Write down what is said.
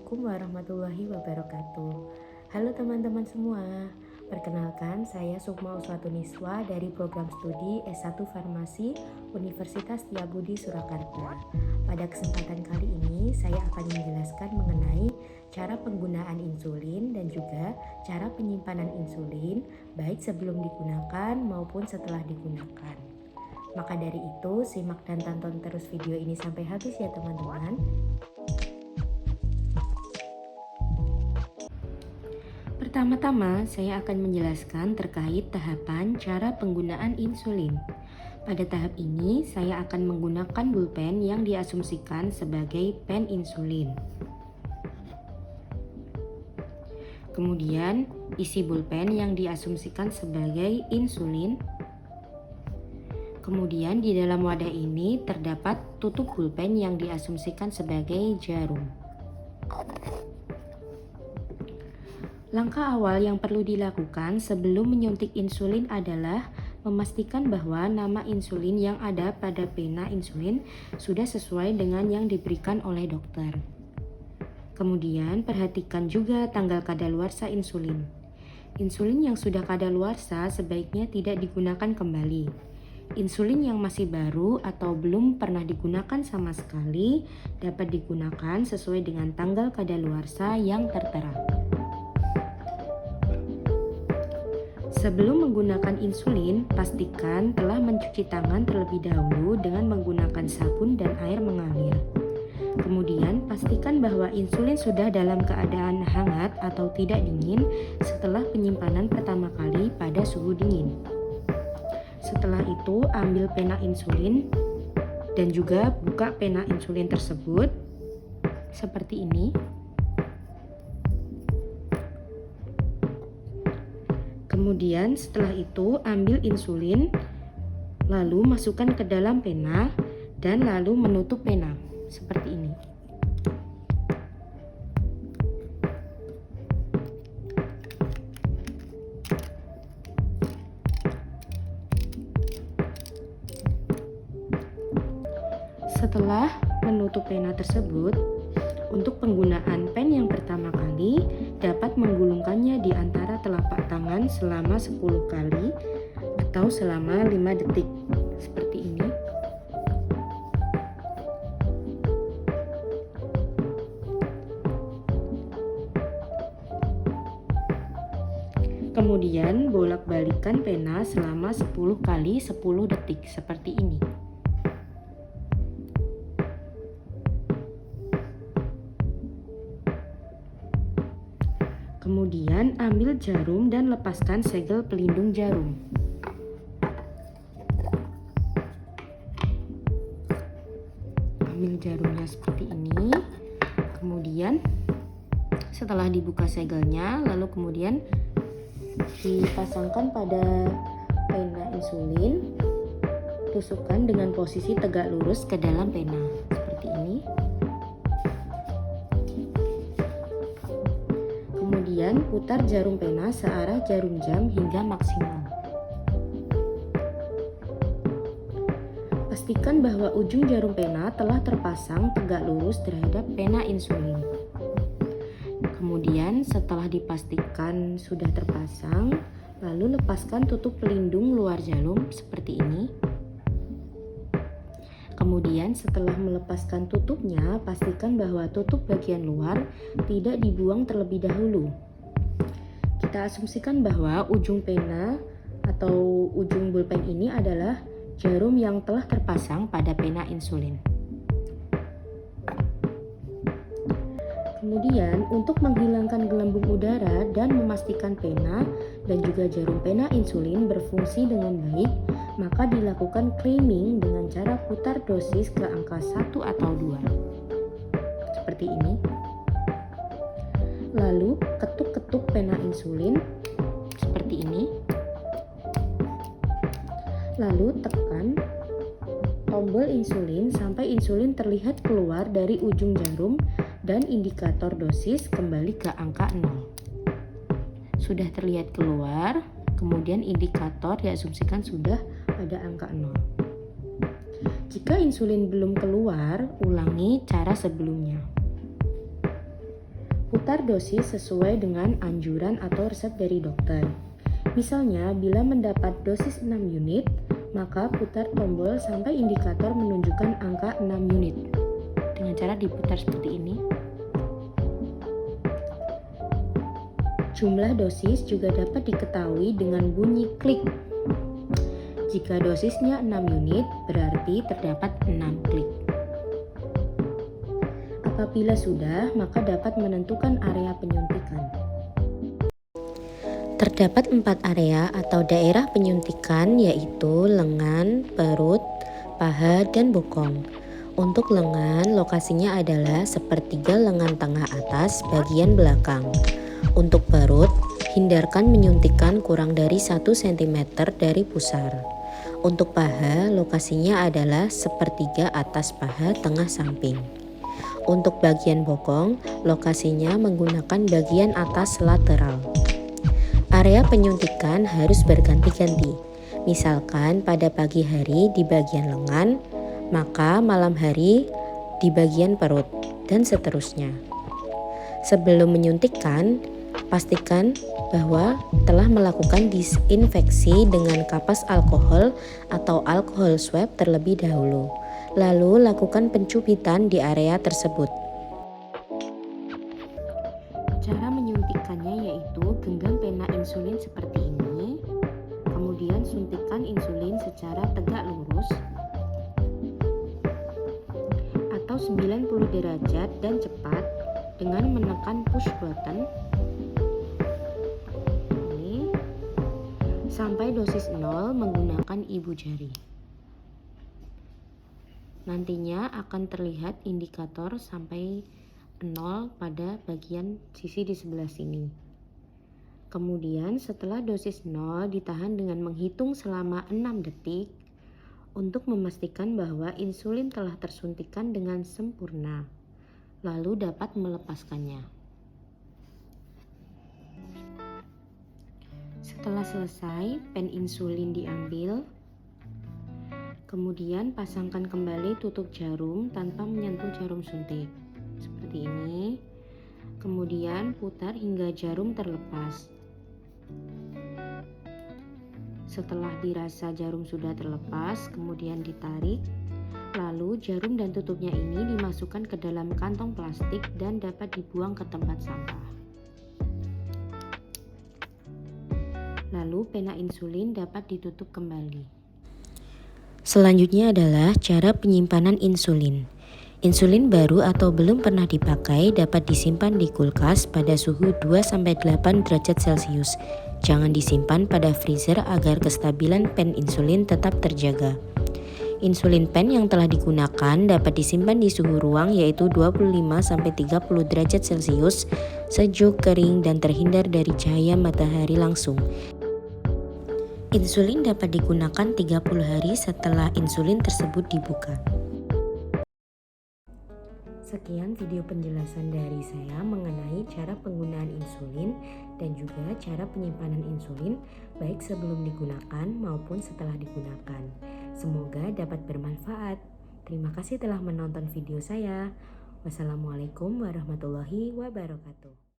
Assalamualaikum warahmatullahi wabarakatuh. Halo teman-teman semua, perkenalkan saya Sukma Uswatuniswa dari program studi S1 Farmasi Universitas Setiabudi Surakarta. Pada kesempatan kali ini saya akan menjelaskan mengenai cara penggunaan insulin dan juga cara penyimpanan insulin baik sebelum digunakan maupun setelah digunakan. Maka dari itu, simak dan tonton terus video ini sampai habis ya teman-teman. Pertama-tama, saya akan menjelaskan terkait tahapan cara penggunaan insulin. Pada tahap ini, saya akan menggunakan bulpen yang diasumsikan sebagai pen insulin. Kemudian, isi bulpen yang diasumsikan sebagai insulin. Kemudian, di dalam wadah ini terdapat tutup bulpen yang diasumsikan sebagai jarum. Langkah awal yang perlu dilakukan sebelum menyuntik insulin adalah memastikan bahwa nama insulin yang ada pada pena insulin sudah sesuai dengan yang diberikan oleh dokter. Kemudian, perhatikan juga tanggal kadaluarsa insulin. Insulin yang sudah kadaluarsa sebaiknya tidak digunakan kembali. Insulin yang masih baru atau belum pernah digunakan sama sekali dapat digunakan sesuai dengan tanggal kadaluarsa yang tertera. Sebelum menggunakan insulin, pastikan telah mencuci tangan terlebih dahulu dengan menggunakan sabun dan air mengalir. Kemudian, pastikan bahwa insulin sudah dalam keadaan hangat atau tidak dingin setelah penyimpanan pertama kali pada suhu dingin. Setelah itu, ambil pena insulin dan juga buka pena insulin tersebut seperti ini. Kemudian setelah itu ambil insulin, lalu masukkan ke dalam pena dan lalu menutup pena seperti ini. Setelah menutup pena tersebut, untuk penggunaan pen yang pertama kali dapat menggulungkannya di antara telapak tangan selama 10 kali atau selama 5 detik seperti ini. Kemudian bolak-balikan pena selama 10 kali 10 detik seperti ini. Kemudian ambil jarum dan lepaskan segel pelindung jarum. Ambil jarumnya seperti ini. Kemudian setelah dibuka segelnya, lalu kemudian dipasangkan pada pena insulin. Tusukkan dengan posisi tegak lurus ke dalam pena seperti ini. Kemudian putar jarum pena searah jarum jam hingga maksimal. Pastikan bahwa ujung jarum pena telah terpasang tegak lurus terhadap pena insulin. Kemudian setelah dipastikan sudah terpasang, lalu lepaskan tutup pelindung luar jarum seperti ini. Kemudian setelah melepaskan tutupnya, pastikan bahwa tutup bagian luar tidak dibuang terlebih dahulu. Kita asumsikan bahwa ujung pena atau ujung bulpen ini adalah jarum yang telah terpasang pada pena insulin. Kemudian untuk menghilangkan gelembung udara dan memastikan pena dan juga jarum pena insulin berfungsi dengan baik, maka dilakukan cleaning dengan cara putar dosis ke angka 1 atau 2. Seperti ini. Lalu ketuk-ketuk pena insulin seperti ini. Lalu tekan tombol insulin sampai insulin terlihat keluar dari ujung jarum dan indikator dosis kembali ke angka 0. Sudah terlihat keluar, kemudian indikator diasumsikan sudah pada angka 0. Jika insulin belum keluar, ulangi cara sebelumnya. Putar dosis sesuai dengan anjuran atau resep dari dokter. Misalnya, bila mendapat dosis 6 unit, maka putar tombol sampai indikator menunjukkan angka 6 unit. Dengan cara diputar seperti ini. Jumlah dosis juga dapat diketahui dengan bunyi klik. Jika dosisnya 6 unit, berarti terdapat 6 klik. Apabila sudah, maka dapat menentukan area penyuntikan. Terdapat 4 area atau daerah penyuntikan, yaitu lengan, perut, paha, dan bokong. Untuk lengan, lokasinya adalah sepertiga lengan tengah atas bagian belakang. Untuk perut, hindarkan menyuntikkan kurang dari 1 cm dari pusar. Untuk paha, lokasinya adalah sepertiga atas paha tengah samping. Untuk bagian bokong, lokasinya menggunakan bagian atas lateral. Area penyuntikan harus berganti-ganti. Misalkan pada pagi hari di bagian lengan, maka malam hari di bagian perut, dan seterusnya. Sebelum menyuntikkan, pastikan bahwa telah melakukan disinfeksi dengan kapas alkohol atau alkohol swab terlebih dahulu. Lalu lakukan pencubitan di area tersebut. Cara menyuntikannya yaitu genggam pena insulin seperti ini, kemudian suntikan insulin secara tegak lurus atau 90 derajat dan cepat dengan menekan push button ini sampai dosis 0 menggunakan ibu jari. Nantinya akan terlihat indikator sampai 0 pada bagian sisi di sebelah sini. Kemudian setelah dosis 0 ditahan dengan menghitung selama 6 detik untuk memastikan bahwa insulin telah tersuntikan dengan sempurna, lalu dapat melepaskannya. Setelah selesai, pen insulin diambil, kemudian pasangkan kembali tutup jarum tanpa menyentuh jarum suntik, seperti ini. Kemudian putar hingga jarum terlepas. Setelah dirasa jarum sudah terlepas, kemudian ditarik. Lalu jarum dan tutupnya ini dimasukkan ke dalam kantong plastik dan dapat dibuang ke tempat sampah. Lalu pena insulin dapat ditutup kembali. Selanjutnya adalah cara penyimpanan insulin. Insulin baru atau belum pernah dipakai dapat disimpan di kulkas pada suhu 2-8 derajat Celcius. Jangan disimpan pada freezer agar kestabilan pen insulin tetap terjaga. Insulin pen yang telah digunakan dapat disimpan di suhu ruang yaitu 25-30 derajat Celcius, sejuk, kering, dan terhindar dari cahaya matahari langsung. Insulin dapat digunakan 30 hari setelah insulin tersebut dibuka. Sekian video penjelasan dari saya mengenai cara penggunaan insulin dan juga cara penyimpanan insulin baik sebelum digunakan maupun setelah digunakan. Semoga dapat bermanfaat. Terima kasih telah menonton video saya. Wassalamualaikum warahmatullahi wabarakatuh.